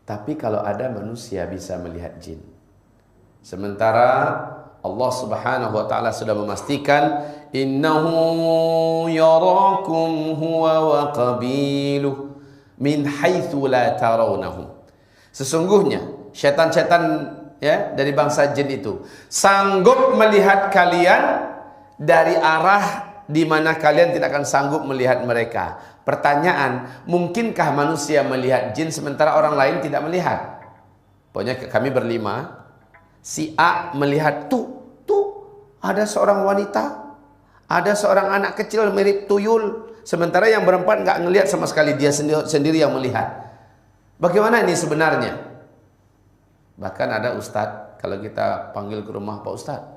Tapi kalau ada manusia bisa melihat jin. Sementara Allah Subhanahu wa taala sudah memastikan innahu yarakum huwa wa qabiluh min haitsu la tarawnahum. Sesungguhnya syaitan-syaitan ya dari bangsa jin itu sanggup melihat kalian dari arah di mana kalian tidak akan sanggup melihat mereka. Pertanyaan, mungkinkah manusia melihat jin sementara orang lain tidak melihat? Pokoknya kami berlima, si A melihat tuh ada seorang wanita, ada seorang anak kecil mirip tuyul, sementara yang berempat nggak ngelihat sama sekali, dia sendiri yang melihat. Bagaimana ini sebenarnya? Bahkan ada ustadz, kalau kita panggil ke rumah, Pak Ustadz,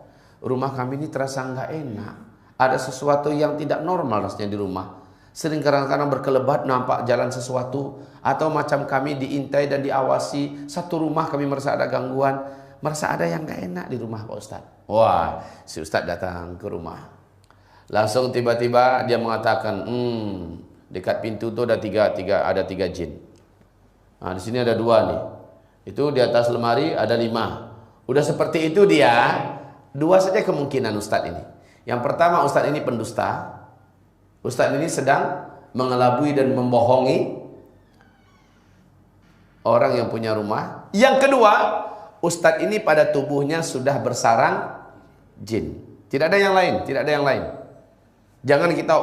rumah kami ini terasa nggak enak, ada sesuatu yang tidak normal rasanya di rumah. Sering kadang-kadang berkelebat nampak jalan sesuatu, atau macam kami diintai dan diawasi, satu rumah kami merasa ada gangguan, merasa ada yang nggak enak di rumah Pak Ustadz. Wah, si Ustadz datang ke rumah, langsung tiba-tiba dia mengatakan, dekat pintu tuh ada tiga jin. Nah, di sini ada 2 nih. Itu di atas lemari ada 5. Udah seperti itu dia, 2 saja kemungkinan Ustadz ini. Yang pertama, Ustadz ini pendusta. Ustadz ini sedang mengelabui dan membohongi orang yang punya rumah. Yang kedua, Ustadz ini pada tubuhnya sudah bersarang jin. Tidak ada yang lain, tidak ada yang lain. Jangan kita,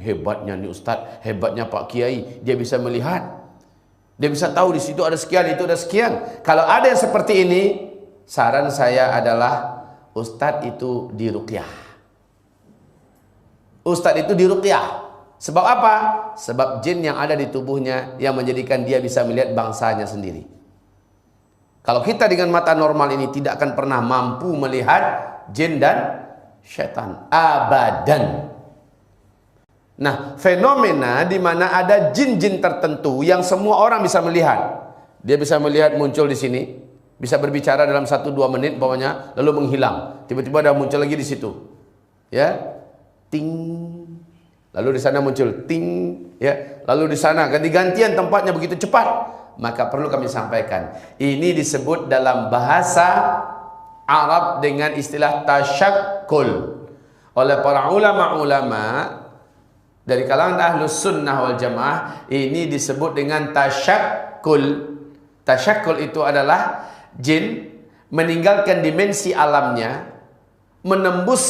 hebatnya nih Ustadz, hebatnya Pak Kiai, dia bisa melihat, dia bisa tahu di situ ada sekian, itu ada sekian. Kalau ada yang seperti ini, saran saya adalah Ustadz itu diruqyah. Ustadz itu diruqyah. Sebab apa? Sebab jin yang ada di tubuhnya yang menjadikan dia bisa melihat bangsanya sendiri. Kalau kita dengan mata normal ini tidak akan pernah mampu melihat jin dan syaitan. Abadan. Nah, fenomena di mana ada jin-jin tertentu yang semua orang bisa melihat. Dia bisa melihat muncul di sini, bisa berbicara dalam 1-2 menit pokoknya, lalu menghilang. Tiba-tiba ada muncul lagi di situ. Ya. Ting. Lalu di sana muncul ting, ya. Lalu di sana ganti-gantian tempatnya begitu cepat. Maka perlu kami sampaikan, ini disebut dalam bahasa Arab dengan istilah tasyakkul. Oleh para ulama-ulama dari kalangan Ahlus Sunnah wal Jamaah, ini disebut dengan tasyakkul. Tasyakkul itu adalah jin meninggalkan dimensi alamnya, menembus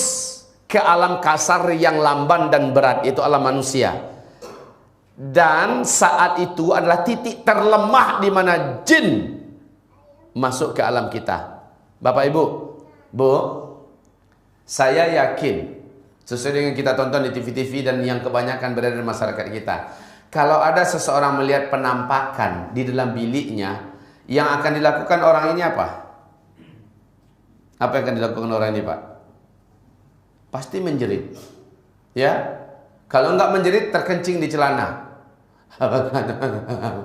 ke alam kasar yang lamban dan berat, yaitu alam manusia. Dan saat itu adalah titik terlemah di mana jin masuk ke alam kita. Bapak Ibu, Bu, saya yakin sesuai dengan kita tonton di TV-TV dan yang kebanyakan berada di masyarakat kita, kalau ada seseorang melihat penampakan di dalam biliknya, yang akan dilakukan orang ini apa? Apa yang akan dilakukan orang ini, Pak? Pasti menjerit. Ya. Kalau enggak menjerit, terkencing di celana.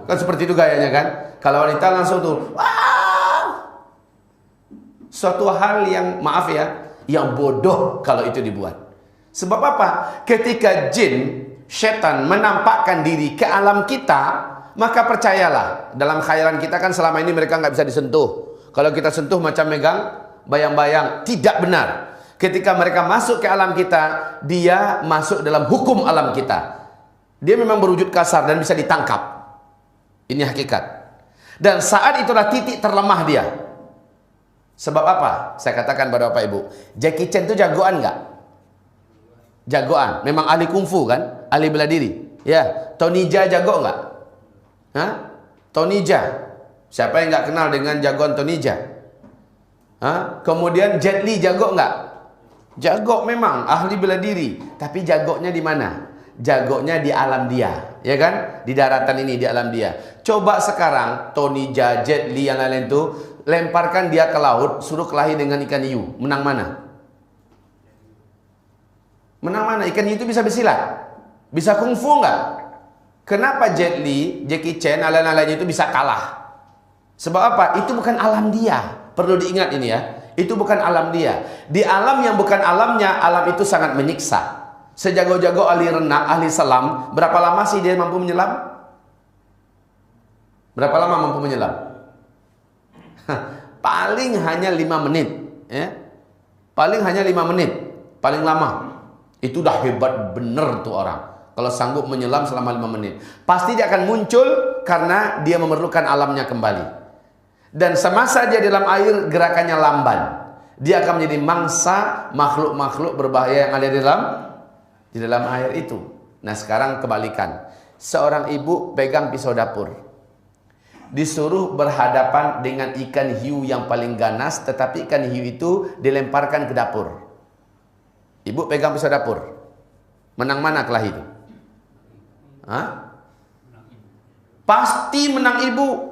Kan seperti itu gayanya kan? Kalau wanita langsung tuh, wah! Suatu hal yang, maaf ya, yang bodoh kalau itu dibuat. Sebab apa? Ketika jin, setan menampakkan diri ke alam kita, maka percayalah, dalam khayalan kita kan selama ini mereka nggak bisa disentuh. Kalau kita sentuh macam megang bayang-bayang, tidak benar. Ketika mereka masuk ke alam kita, dia masuk dalam hukum alam kita. Dia memang berwujud kasar dan bisa ditangkap. Ini hakikat. Dan saat itulah titik terlemah dia. Sebab apa? Saya katakan pada Bapak Ibu, Jackie Chan itu jagoan nggak? Jagoan. Memang ahli kungfu kan? Ahli bela diri. Ya. Tony Jaa jago nggak? Hah? Tony Jaa. Siapa yang nggak kenal dengan jagoan Tony Jaa? Hah? Kemudian Jet Li jago nggak? Jago memang, ahli bela diri. Tapi jagonya di mana? Jagonya di alam dia, ya kan? Di daratan ini, di alam dia. Coba sekarang Tony Jaa, Jet Li, yang lain-lain itu, lemparkan dia ke laut, suruh kelahi dengan ikan hiu. Menang mana? Menang mana? Ikan hiu itu bisa bersilat? Bisa kungfu nggak? Kenapa Jet Li, Jackie Chan, lain-lain itu bisa kalah? Sebab apa? Itu bukan alam dia. Perlu diingat ini ya. Itu bukan alam dia. Di alam yang bukan alamnya, alam itu sangat menyiksa. Sejago-jago ahli renang, ahli selam, berapa lama sih dia mampu menyelam? Berapa lama mampu menyelam? Paling hanya 5 menit, ya. Paling hanya 5 menit, paling lama. Itu dah hebat bener tuh orang. Kalau sanggup menyelam selama 5 menit, pasti dia akan muncul karena dia memerlukan alamnya kembali. Dan semasa dia dalam air, gerakannya lamban. Dia akan menjadi mangsa makhluk-makhluk berbahaya yang ada di dalam air itu. Nah, sekarang kebalikan. Seorang ibu pegang pisau dapur, disuruh berhadapan dengan ikan hiu yang paling ganas, tetapi ikan hiu itu dilemparkan ke dapur. Ibu pegang pisau dapur, menang mana kelahi itu? Hah? Pasti menang ibu.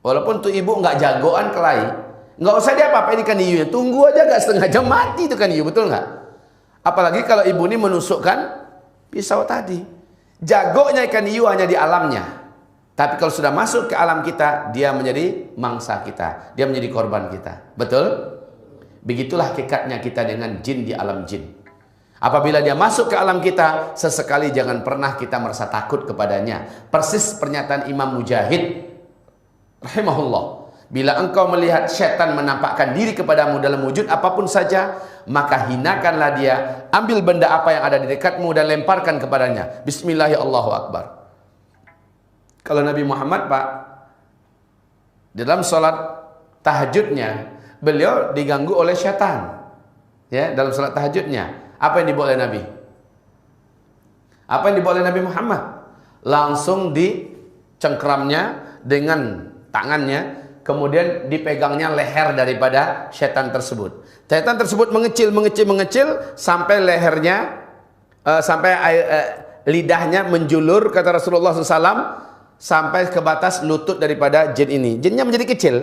Walaupun tuh ibu nggak jagoan kelahi, nggak usah dia apa-apain ikan hiunya, tunggu aja, nggak setengah jam mati itu kan hiu, betul nggak? Apalagi kalau ibu ini menusukkan pisau tadi. Jagonya ikan hiu hanya di alamnya. Tapi kalau sudah masuk ke alam kita, dia menjadi mangsa kita, dia menjadi korban kita. Betul? Begitulah kekatnya kita dengan jin di alam jin. Apabila dia masuk ke alam kita, sesekali jangan pernah kita merasa takut kepadanya. Persis pernyataan Imam Mujahid rahimahullah, bila engkau melihat syaitan menampakkan diri kepadamu dalam wujud apapun saja, maka hinakanlah dia, ambil benda apa yang ada di dekatmu dan lemparkan kepadanya. Bismillahirrahmanirrahim, Allahu Akbar. Kalau Nabi Muhammad, Pak, dalam sholat tahajudnya, beliau diganggu oleh syaitan. Ya, dalam sholat tahajudnya, apa yang dibawa oleh Nabi? Apa yang dibawa oleh Nabi Muhammad? Langsung dicengkramnya dengan tangannya, kemudian dipegangnya leher daripada syaitan tersebut. Syaitan tersebut mengecil sampai lehernya, lidahnya menjulur, kata Rasulullah SAW, sampai ke batas lutut daripada jin ini. Jinnya menjadi kecil,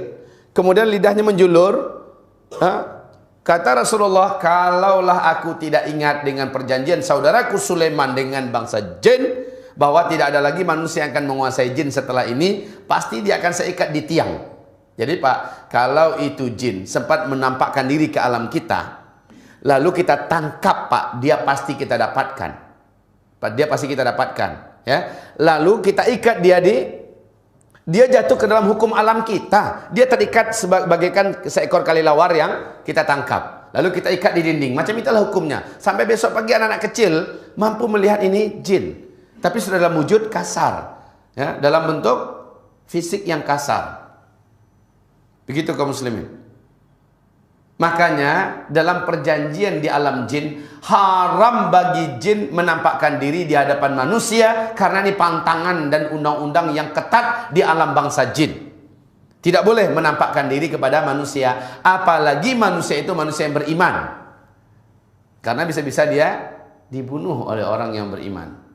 kemudian lidahnya menjulur. Kata Rasulullah, kalaulah aku tidak ingat dengan perjanjian saudaraku Sulaiman dengan bangsa jin, bahwa tidak ada lagi manusia yang akan menguasai jin setelah ini, pasti dia akan saya ikat di tiang. Jadi Pak, kalau itu jin sempat menampakkan diri ke alam kita, lalu kita tangkap Pak, dia pasti kita dapatkan. Pak, dia pasti kita dapatkan. Ya, lalu kita ikat dia jatuh ke dalam hukum alam kita. Dia terikat sebagaikan seekor kelelawar yang kita tangkap. Lalu kita ikat di dinding. Macam itulah hukumnya. Sampai besok pagi anak-anak kecil mampu melihat ini jin. Tapi sudah dalam wujud kasar, ya, dalam bentuk fisik yang kasar. Begitu kaum muslimin. Makanya dalam perjanjian di alam jin, haram bagi jin menampakkan diri di hadapan manusia, karena ini pantangan dan undang-undang yang ketat di alam bangsa jin. Tidak boleh menampakkan diri kepada manusia, apalagi manusia itu manusia yang beriman, karena bisa-bisa dia dibunuh oleh orang yang beriman.